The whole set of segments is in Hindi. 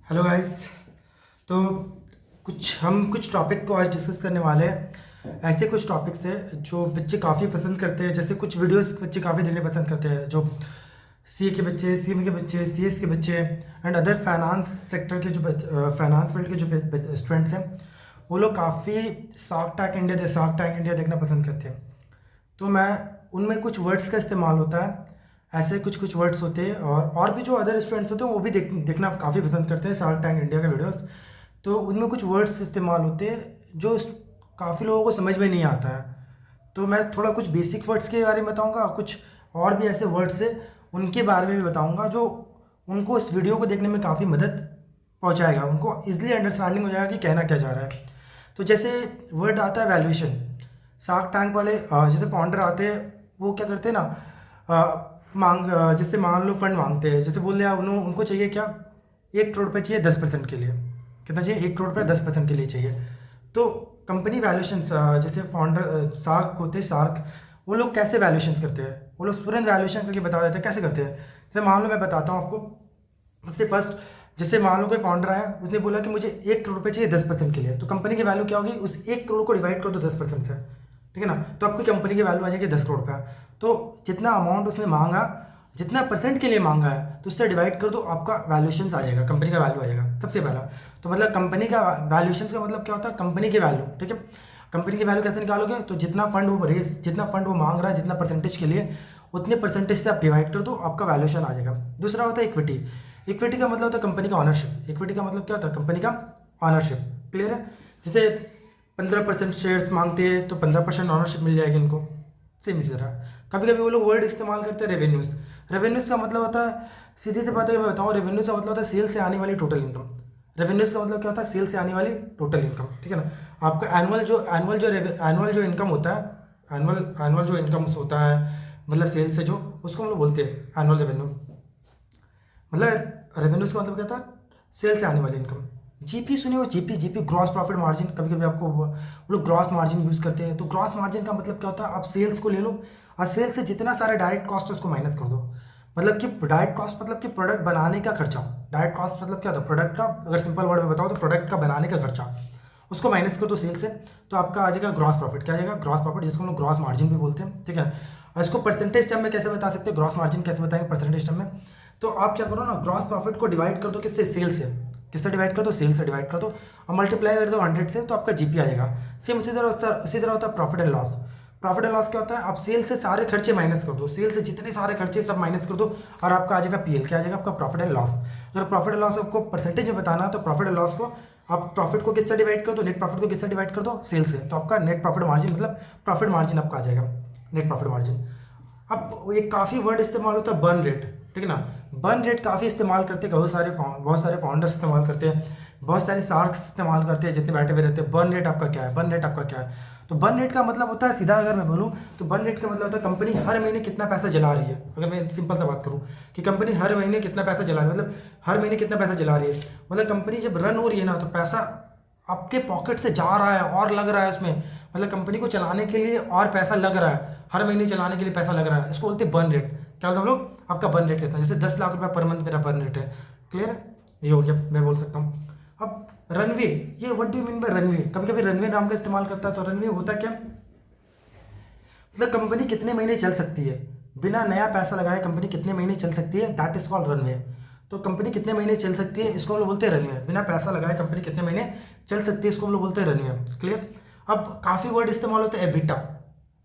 Hello guys. तो कुछ टॉपिक को आज डिस्कस करने वाले हैं। ऐसे कुछ टॉपिक्स हैं जो बच्चे काफ़ी पसंद करते हैं। जैसे कुछ वीडियोस बच्चे काफ़ी देखने पसंद करते हैं, जो सी के बच्चे, सी एम के बच्चे, सी एस के बच्चे एंड अदर फाइनेंस सेक्टर के जो फाइनेंस फील्ड के जो स्टूडेंट्स हैं, वो लोग काफ़ी शार्क टैंक इंडिया देखना पसंद करते हैं। तो मैं उनमें कुछ वर्ड्स का इस्तेमाल होता है, ऐसे कुछ वर्ड्स होते हैं और भी जो अदर स्टूडेंट्स होते हैं वो भी देखना काफ़ी पसंद करते हैं शार्क टैंक इंडिया के वीडियोस। तो उनमें कुछ वर्ड्स इस्तेमाल होते हैं जो काफ़ी लोगों को समझ में नहीं आता है। तो मैं थोड़ा कुछ बेसिक वर्ड्स के बारे में बताऊंगा, कुछ और भी ऐसे वर्ड्स हैं उनके बारे में भी बताऊंगा जो उनको इस वीडियो को देखने में काफ़ी मदद पहुंचाएगा, उनको ईजिली अंडरस्टैंडिंग हो जाएगा कि कहना क्या जा रहा है। तो जैसे वर्ड आता है वैल्यूएशन। शार्क टैंक वाले जैसे फाउंडर आते हैं, वो क्या करते हैं ना, जैसे मान लो फंड मांगते हैं। जैसे बोल रहे हैं उनको चाहिए क्या, 1 करोड़ रुपये चाहिए 10% के लिए। कितना चाहिए? 1 करोड़ रुपये 10% के लिए चाहिए। तो कंपनी वैल्यूएशन, जैसे फाउंडर शार्क होते हैं, शार्क वो लोग कैसे वैल्यूएशन करते हैं, वो लोग तुरंत वैल्यूएशन करके बता देते हैं कैसे करते हैं। जैसे मान लो मैं बताता हूँ आपको। सबसे फर्स्ट, जैसे मान लो कोई फाउंडर आया, उसने बोला कि मुझे 1 करोड़ रुपये चाहिए 10% के लिए। तो कंपनी की वैल्यू क्या होगी, उस 1 करोड़ को डिवाइड कर दो 10% से, ठीक है ना। तो आपकी कंपनी की वैल्यू आ जाएगी 10 करोड़ रुपये। तो जितना अमाउंट उसने मांगा, जितना परसेंट के लिए मांगा है, तो उससे डिवाइड कर दो, आपका वैल्यूएशन आ जाएगा, कंपनी का वैल्यू आ जाएगा सबसे पहला। तो मतलब कंपनी का वैल्यूएशन का मतलब क्या होता है, कंपनी की वैल्यू, ठीक है। कंपनी की वैल्यू कैसे निकालोगे, तो जितना फंड वो मांग रहा है, जितना परसेंटेज के लिए, उतने परसेंटेज से आप डिवाइड कर दो, आपका वैल्यूएशन आ जाएगा। दूसरा होता है इक्विटी। इक्विटी का मतलब होता है कंपनी का ऑनरशिप। इक्विटी का मतलब क्या होता है, कंपनी का ऑनरशिप। क्लियर है? जैसे 15% शेयर्स मांगते हैं तो 15% ऑनरशिप मिल जाएगी इनको। सेम इसी तरह कभी कभी वो लोग वर्ड इस्तेमाल करते हैं रेवेन्यूज़। रेवेन्यूज़ का मतलब होता है, सीधी सी बात है मैं बताऊँ, रेवेन्यूज़ का मतलब होता है सेल से आने वाली टोटल इनकम। रेवेन्यूज़ का मतलब क्या होता है, सेल से आने वाली टोटल इनकम, ठीक है ना। आपका एनुअल जो इनकम होता है, एनुअल जो इनकम होता है, मतलब सेल से जो, उसको हम लोग बोलते हैं एनुअल रेवेन्यू। मतलब रेवेन्यूज़ का मतलब क्या था, सेल से आने वाली इनकम। जीपी सुने हो, जीपी ग्रॉस प्रॉफिट मार्जिन। कभी कभी आपको वो लोग ग्रॉस मार्जिन यूज़ करते हैं। तो ग्रॉस मार्जिन का मतलब क्या होता है, आप सेल्स को ले लो और सेल्स से जितना सारे डायरेक्ट कॉस्ट है उसको माइनस कर दो। मतलब कि डायरेक्ट कॉस्ट मतलब कि प्रोडक्ट बनाने का खर्चा। डायरेक्ट कॉस्ट मतलब क्या होता है, प्रोडक्ट का, अगर सिंपल वर्ड में बताओ तो प्रोडक्ट का बनाने का खर्चा, उसको माइनस कर दो सेल से, तो आपका आ जाएगा ग्रॉस प्रॉफिट। क्या आ जाएगा? ग्रॉस प्रॉफिट, जिसको हम लोग ग्रॉस मार्जिन भी बोलते हैं, ठीक है। और इसको परसेंटेज टर्म में कैसे बता सकते हैं, ग्रॉस मार्जिन कैसे बताएंगे परसेंटेज टर्म में। तो आप क्या करो ना, ग्रॉस प्रॉफिट को डिवाइड कर दो किससे, सेल से। किससे डिवाइड कर दो, सेल से डिवाइड कर दो और मल्टीप्लाई कर दो 100 से, तो आपका जीपी आएगा। सेम उसी तरह होता है profit and loss. Profit and loss क्या होता है, आप सेल से सारे खर्चे माइनस कर दो, सेल से जितने सारे खर्चे सब माइनस कर दो और आपका आ जाएगा पीएल। क्या आ जाएगा? आपका प्रॉफिट एंड लॉस। अगर प्रॉफिट एंड लॉस आपको परसेंटेज में बताना है तो प्रॉफिट एंड लॉस को आप प्रॉफिट को किससे डिवाइड कर दो, नेट प्रॉफिट को किससे डिवाइड कर दो, सेल से। तो आपका नेट प्रॉफिट मार्जिन मतलब प्रॉफिट मार्जिन आपका आ जाएगा, नेट प्रॉफिट मार्जिन। अब एक काफ़ी वर्ड इस्तेमाल होता है बर्न रेट, ठीक है ना। बर्न रेट काफ़ी इस्तेमाल करते हैं, बहुत सारे फाउंडर्स इस्तेमाल करते हैं, बहुत सारे शार्क्स इस्तेमाल करते हैं, जितने बैठे हुए रहते हैं। बर्न रेट आपका क्या है, बर्न रेट आपका क्या है? तो बर्न रेट का मतलब होता है, सीधा अगर मैं बोलूँ तो बर्न रेट का मतलब होता है कंपनी हर महीने कितना पैसा जला रही है। अगर मैं सिंपल सा बात करूँ कि कंपनी हर महीने कितना पैसा जला रही है, मतलब हर महीने कितना पैसा जला रही है, मतलब कंपनी जब रन हो रही है ना, तो पैसा आपके पॉकेट से जा रहा है और लग रहा है उसमें, मतलब कंपनी को चलाने के लिए और पैसा लग रहा है, हर महीने चलाने के लिए पैसा लग रहा है। इसको बोलते हैं बर्न रेट। क्या बोलते हैं हम लोग, आपका बर्न रेट कितना है? जैसे 10 लाख रुपया पर मंथ मेरा बर्न रेट है। क्लियर है? ये हो गया, मैं बोल सकता हूँ। अब रनवे, ये what do you mean by runway? कभी कभी रनवे नाम का इस्तेमाल करता है। तो रनवे होता क्या, मतलब कंपनी कितने महीने चल सकती है बिना नया पैसा लगाए, कंपनी कितने महीने चल सकती है, दैट इज कॉल्ड रनवे। तो कंपनी कितने महीने चल सकती है, इसको हम लोग बोलते हैं रनवे। बिना पैसा लगाए कंपनी कितने महीने चल सकती है, इसको हम लोग बोलते हैं रनवे। क्लियर? अब काफ़ी वर्ड इस्तेमाल होते हैं, एबिटा।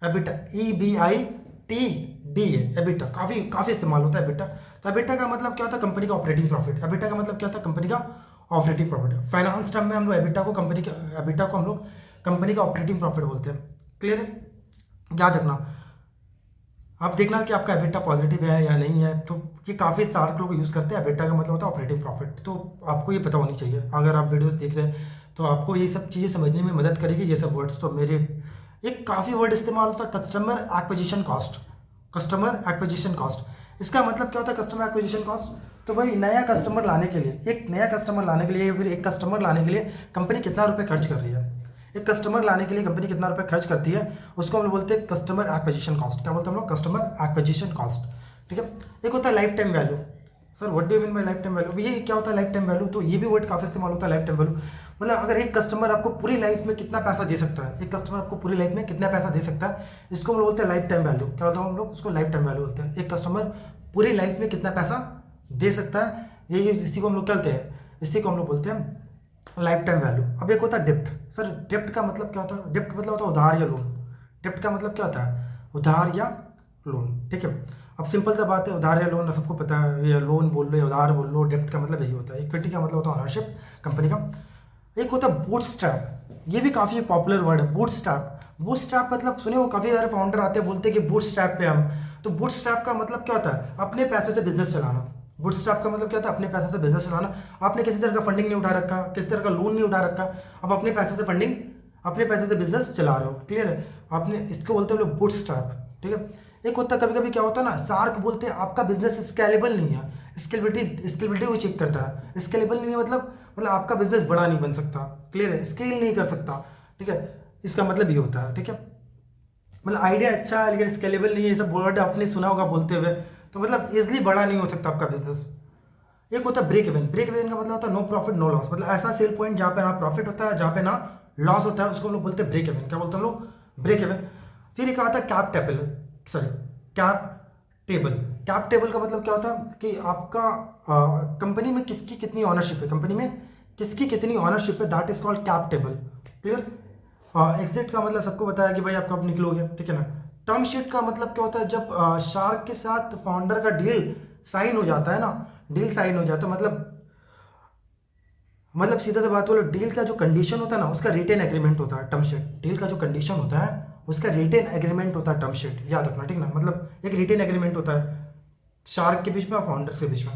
एबिटा, EBITD है एबिटा, काफ़ी इस्तेमाल होता है एबिटा। तो एबिटा का मतलब क्या होता है, कंपनी का ऑपरेटिंग प्रॉफिट। एबिटा का मतलब क्या होता है, कंपनी का ऑपरेटिंग प्रॉफिट। फाइनेंस टर्म में हम लोग एबिटा को हम लोग कंपनी का ऑपरेटिंग प्रॉफिट बोलते हैं। क्लियर है? याद रखना, आप देखना कि आपका एबिटा पॉजिटिव है या नहीं है। तो ये काफ़ी सारे लोग यूज़ करते हैं। एबिटा का मतलब होता है ऑपरेटिंग प्रॉफिट। तो आपको ये पता होनी चाहिए, अगर आप वीडियोस देख रहे हैं तो आपको ये सब चीज़ें समझने में मदद करेगी ये सब वर्ड्स। तो मेरे एक काफ़ी वर्ड इस्तेमाल होता है customer acquisition cost. Customer acquisition cost, इसका मतलब क्या होता है कस्टमर एक्विजिशन कॉस्ट? तो भाई नया कस्टमर लाने के लिए, या फिर एक कस्टमर लाने के लिए कंपनी कितना रुपये खर्च कर रही है। एक कस्टमर लाने के लिए कंपनी कितना रुपये खर्च करती है, उसको हम लोग बोलते हैं कस्टमर एक्विजिशन कॉस्ट। क्या बोलते हैं हम लोग? कस्टमर एक्विजिशन कॉस्ट, ठीक है। एक होता है life time value. Sir what do you mean by life time value? ये क्या होता है लाइफ टाइम वैल्यू? तो ये भी वर्ड काफ़ी इस्तेमाल होता है लाइफ टाइम वैल्यू। मतलब अगर एक कस्टमर आपको पूरी लाइफ में कितना पैसा दे सकता है, एक कस्टमर आपको पूरी लाइफ में कितना पैसा दे सकता है, इसको हम लोग बोलते हैं लाइफ टाइम वैल्यू। क्या बोलते हैं हम लोग उसको? लाइफ टाइम वैल्यू बोलते हैं। एक कस्टमर पूरी लाइफ में कितना पैसा दे सकता है, ये इसी को हम लोग कहते हैं, इसी को हम लोग बोलते हैं लाइफ टाइम वैल्यू। अब एक होता है डिप्ट। सर डिप्ट का मतलब क्या होता है? डिप्ट मतलब होता है उधार या लोन। डिप्ट का मतलब क्या होता है? उधार या लोन, ठीक है। अब सिंपल सा बात है, उधार या लोन सबको पता है, ये लोन बोल लो या उधार बोल लो, डेप्ट का मतलब यही होता है। इक्विटी का मतलब होता है ओनरशिप कंपनी का। एक होता है बूटस्ट्रैप, ये भी काफ़ी पॉपुलर वर्ड है बूटस्ट्रैप। बूटस्ट्रैप मतलब सुने हो, काफ़ी सारे फाउंडर आते हैं बोलते हैं कि बूटस्ट्रैप पे हम। तो बूटस्ट्रैप का मतलब क्या होता है? अपने पैसे से बिजनेस चलाना। बूटस्ट्रैप का मतलब क्या होता है? अपने पैसे से बिजनेस चलाना। आपने किसी तरह का फंडिंग नहीं उठा रखा, किसी तरह का लोन नहीं उठा रखा, आप अपने पैसे से फंडिंग, अपने पैसे से बिजनेस चला रहे हो। क्लियर है? आपने इसको बोलते हैं हम लोग बूटस्ट्रैप, ठीक है। एक होता है कभी कभी क्या होता है ना, शार्क बोलते हैं आपका बिजनेस स्केलेबल नहीं है। स्केलेबिलिटी वो चेक करता है। स्केलेबल नहीं है मतलब आपका बिजनेस बड़ा नहीं बन सकता। क्लियर है? स्केल नहीं कर सकता, ठीक है। इसका मतलब ये होता है, ठीक है। मतलब आइडिया अच्छा है लेकिन स्केलेबल नहीं है, ये सब वर्ड आपने सुना होगा बोलते हुए। तो मतलब इजिली बड़ा नहीं हो सकता आपका बिजनेस। एक होता है ब्रेक इवन। ब्रेक इवन का मतलब होता है नो प्रॉफिट नो लॉस। मतलब ऐसा सेल पॉइंट जहाँ पे ना प्रॉफिट होता है, जहाँ पे ना लॉस होता है, उसको हम लोग बोलते हैं ब्रेक इवन। क्या बोलते हैं हम लोग? Break even. फिर एक आता है cap table, sorry cap table. Cap table का मतलब क्या होता है कि आपका कंपनी में किसकी कितनी ऑनरशिप है, कंपनी में किसकी कितनी ऑनरशिप है, that is called cap table. Clear? Exit का मतलब सबको बताया कि भाई आप कब निकलोगे, ठीक है ना। टर्म शीट का मतलब क्या होता है? जब शार्क के साथ फाउंडर का डील साइन हो जाता है ना, डील साइन हो जाता है, मतलब सीधा सा बात बोलो, डील का जो कंडीशन होता है ना, उसका रिटेन एग्रीमेंट होता है टर्म शीट। डील का जो कंडीशन होता है उसका रिटेन एग्रीमेंट होता है टर्म शीट, याद रखना, ठीक ना। मतलब एक रिटेन एग्रीमेंट होता है शार्क के बीच में और फाउंडर्स के बीच में।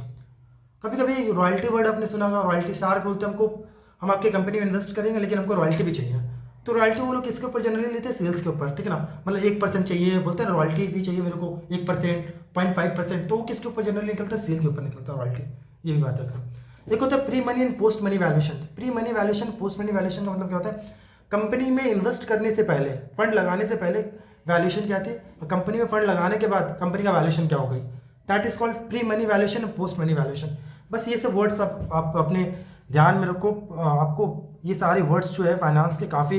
कभी कभी रॉयल्टी वर्ड आपने सुना होगा, रॉयल्टी। शार्क बोलते हैं हमको, हम आपकी कंपनी में इन्वेस्ट करेंगे लेकिन हमको रॉयल्टी भी चाहिए। तो रॉयल्टी वो लोग किसके ऊपर जनरली लेते हैं? सेल्स के ऊपर, ठीक है ना। मतलब 1% चाहिए, बोलते हैं रॉयल्टी भी चाहिए मेरे को 1%, 0.5%। तो वो किसके ऊपर जनरली निकलता है? सेल के ऊपर निकलता है रॉयल्टी। ये भी बात है। एक होता है pre money and post money valuation. Pre money valuation, post money valuation का मतलब क्या होता है? कंपनी में इन्वेस्ट करने से पहले, फंड लगाने से पहले वैल्यूएशन क्या थी, कंपनी में फंड लगाने के बाद कंपनी का वैल्यूएशन क्या हो गई, that is called pre money valuation और पोस्ट मनी वैल्यूएशन। बस ये सब वर्ड्स आप अपने ध्यान में रखो। आपको ये सारे वर्ड्स जो है फाइनेंस के काफ़ी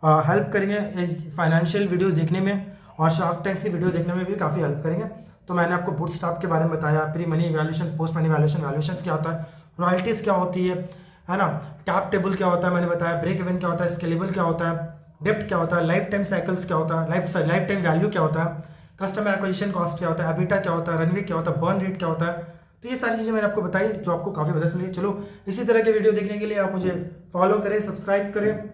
हेल्प करेंगे फाइनेंशियल वीडियो देखने में, और शार्क टैंक की वीडियो देखने में भी काफ़ी हेल्प करेंगे। तो मैंने आपको बूटस्ट्रैप के बारे में बताया, pre money valuation, post money valuation, valuation क्या होता है, रॉयल्टीज़ क्या होती है ना, कैप टेबल क्या होता है मैंने बताया, ब्रेक इवन क्या होता है, स्केलेबल क्या होता है, डेप्ट क्या होता है, लाइफ टाइम साइकिल्स क्या होता है, लाइफ टाइम वैल्यू क्या होता है, कस्टमर एक्विजिशन कॉस्ट क्या होता है, एबिटा क्या होता है, रनवे क्या होता है, बर्न रेट क्या होता है। तो ये सारी चीज़ें मैंने आपको बताई जो आपको काफ़ी मदद मिली। चलो इसी तरह के वीडियो देखने के लिए आप मुझे फॉलो करें, सब्सक्राइब करें।